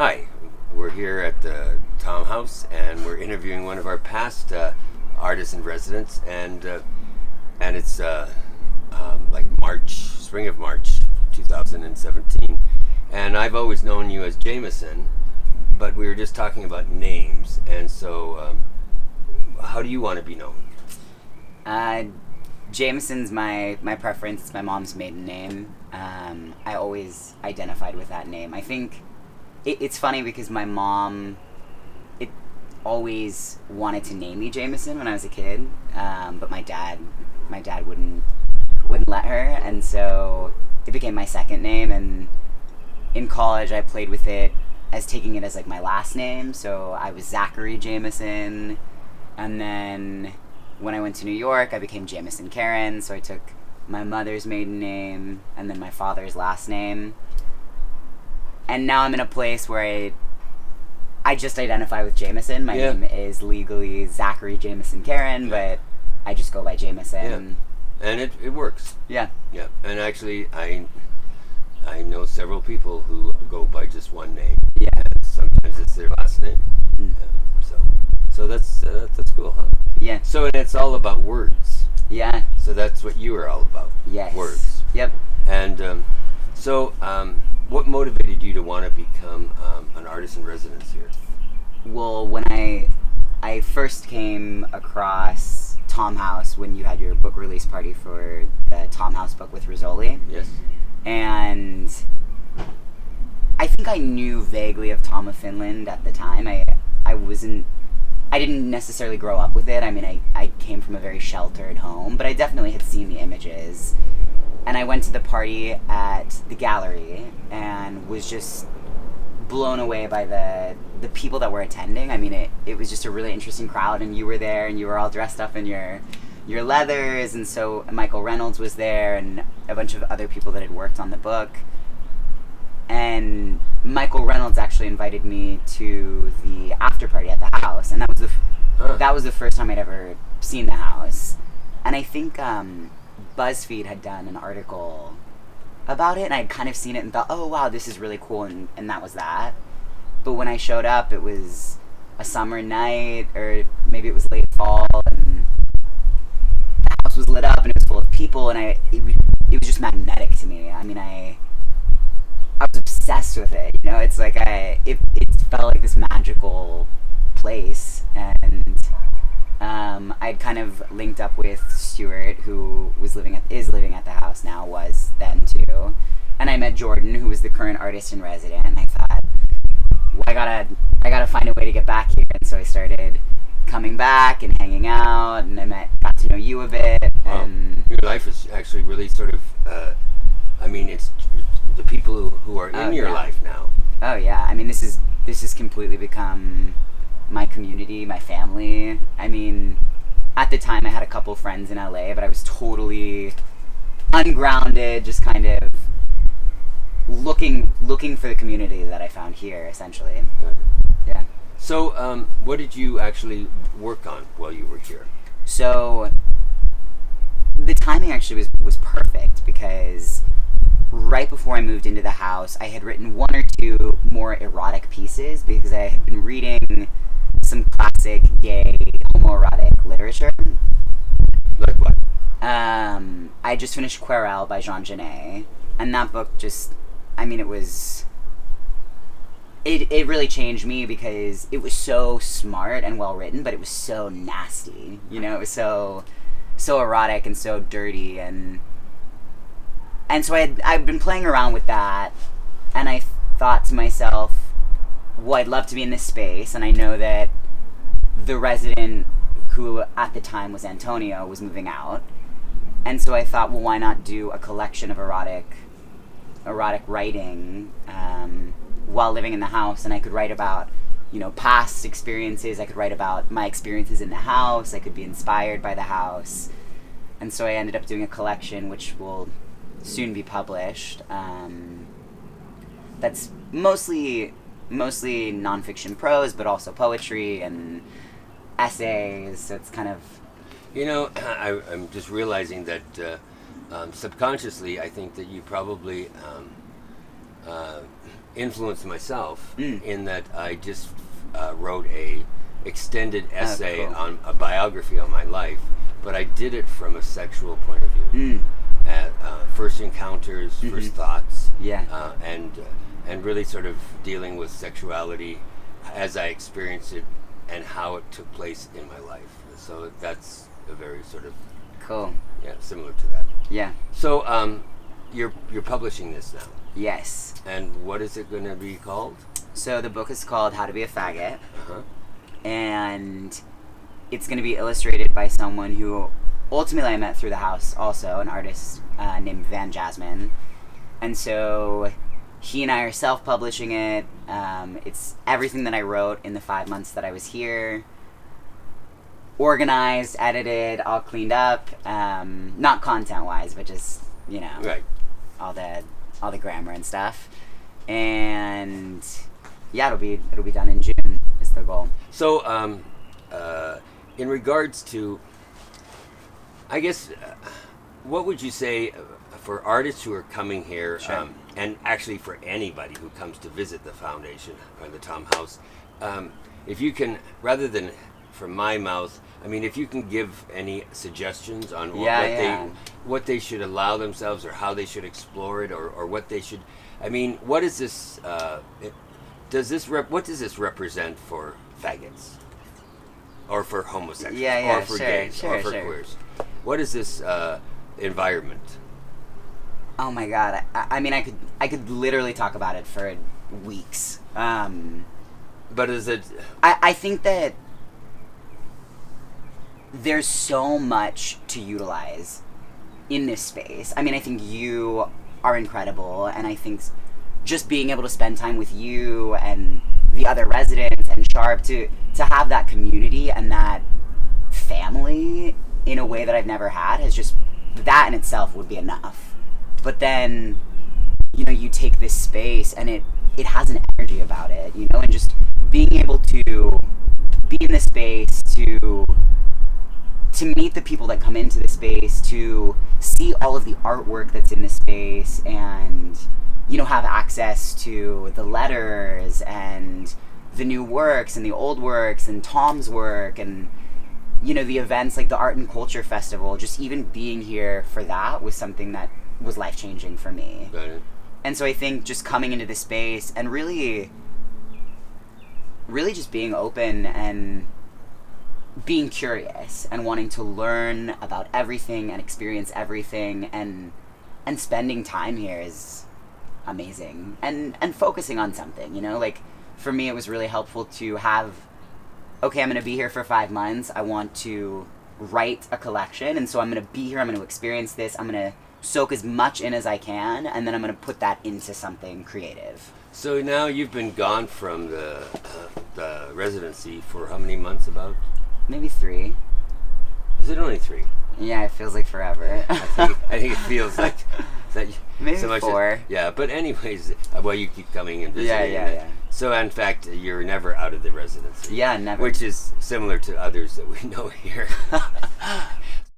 Hi, we're here at the Tom House, and we're interviewing one of our past artists in residence, and it's like spring of March, 2017, and I've always known you as Jamison, but we were just talking about names, and so how do you want to be known? Jamison's my preference. It's my mom's maiden name. I always identified with that name. I think it's funny because my mom always wanted to name me Jamison when I was a kid, but my dad wouldn't let her, and so it became my second name. And in college, I played with it as taking it as like my last name. So I was Zachary Jamison, and then when I went to New York, I became Jamison Karon, so I took my mother's maiden name and then my father's last name. And now I'm in a place where I just identify with Jamison. My name is legally Zachary Jamison Karon, but I just go by Jamison. Yeah. And it works. Yeah. Yeah. And actually, I know several people who go by just one name. Yeah. And sometimes it's their last name. Mm. So that's cool, huh? Yeah. So it's all about words. Yeah. So that's what you are all about. Yes. Words. Yep. And what motivated you to want to become an artist in residence here? Well, when I first came across Tom House when you had your book release party for the Tom House book with Rizzoli. Yes. And I think I knew vaguely of Tom of Finland at the time. I didn't necessarily grow up with it. I mean, I came from a very sheltered home, but I definitely had seen the images. And I went to the party at the gallery and was just blown away by the people that were attending. I mean, it was just a really interesting crowd, and you were there, and you were all dressed up in your leathers, and so Michael Reynolds was there, and a bunch of other people that had worked on the book. And Michael Reynolds actually invited me to the after party at the house, and that was the first time I'd ever seen the house. And I think BuzzFeed had done an article about it, and I'd kind of seen it and thought, oh wow, this is really cool, and that was that. But when I showed up, it was a summer night, or maybe it was late fall, and the house was lit up and it was full of people, and it was just magnetic to me. I mean, I was obsessed with it, you know. It's like it felt like this magical place, and I'd kind of linked up with Stuart, who is living at the house now, was then too, and I met Jordan, who was the current artist in residence, and I thought, well, I gotta find a way to get back here, and so I started coming back and hanging out, and got to know you a bit. Wow. And your life is actually really sort of it's the people who are in your life now. Oh yeah, I mean, this has completely become my community, my family. I mean, at the time I had a couple friends in LA, but I was totally ungrounded, just kind of looking for the community that I found here, essentially. Yeah. So, what did you actually work on while you were here? So, the timing actually was perfect, because right before I moved into the house, I had written one or two more erotic pieces, because I had been reading some classic gay homoerotic literature. Like what? I just finished Querelle by Jean Genet, and that book just, I mean, it really changed me, because it was so smart and well written, but it was so nasty. You know, it was so erotic and so dirty, and so I'd been playing around with that, and I thought to myself, well, I'd love to be in this space, and I know that the resident, who at the time was Antonio, was moving out, and so I thought, well, why not do a collection of erotic writing while living in the house, and I could write about, you know, past experiences, I could write about my experiences in the house, I could be inspired by the house, and so I ended up doing a collection which will soon be published. That's mostly nonfiction prose, but also poetry and essays. So it's kind of, you know, I'm just realizing that subconsciously, I think that you probably influence myself in that I just wrote a extended essay on a biography on my life, but I did it from a sexual point of view. At first encounters, first thoughts, and really sort of dealing with sexuality as I experienced it and how it took place in my life. So that's a very sort of similar to that. Yeah. So you're publishing this now. Yes. And what is it going to be called? So the book is called How to Be a Faggot, and it's going to be illustrated by someone who ultimately I met through the house, also an artist named Van Jasmine. And so he and I are self-publishing it. It's everything that I wrote in the 5 months that I was here, organized, edited, all cleaned up. Not content-wise, but just, all the grammar and stuff. And yeah, it'll be done in June is the goal. So in regards to, I guess, what would you say for artists who are coming here, and actually for anybody who comes to visit the foundation or the Tom House, if you can, rather than from my mouth, I mean, if you can give any suggestions on what they should allow themselves, or how they should explore it, or what they should, I mean, what is this? What does this represent for faggots, or for homosexuals, or for gays, or for queers? What is this environment? Oh my God! I mean, I could literally talk about it for weeks. But is it? I think that there's so much to utilize in this space. I mean, I think you are incredible, and I think just being able to spend time with you and the other residents and Sharp to have that community and that family in a way that I've never had has just, that in itself would be enough. But then, you take this space and it has an energy about it, and just being able to be in this space, to meet the people that come into the space, to see all of the artwork that's in the space, and have access to the letters and the new works and the old works and Tom's work and the events like the Art and Culture Festival. Just even being here for that was something that was life-changing for me. Got it. And so I think just coming into this space and really just being open and being curious and wanting to learn about everything and experience everything and spending time here is amazing. And focusing on something, like for me it was really helpful to have, okay, I'm going to be here for 5 months. I want to write a collection, and so I'm going to be here, I'm going to experience this, I'm going to soak as much in as I can, and then I'm going to put that into something creative. So now you've been gone from the residency for how many months about? Maybe 3. Is it only 3? Yeah, it feels like forever. I think it feels like that. Maybe so much 4. But anyways, you keep coming and visiting. Yeah. So in fact, you're never out of the residency. Yeah, never. Which is similar to others that we know here.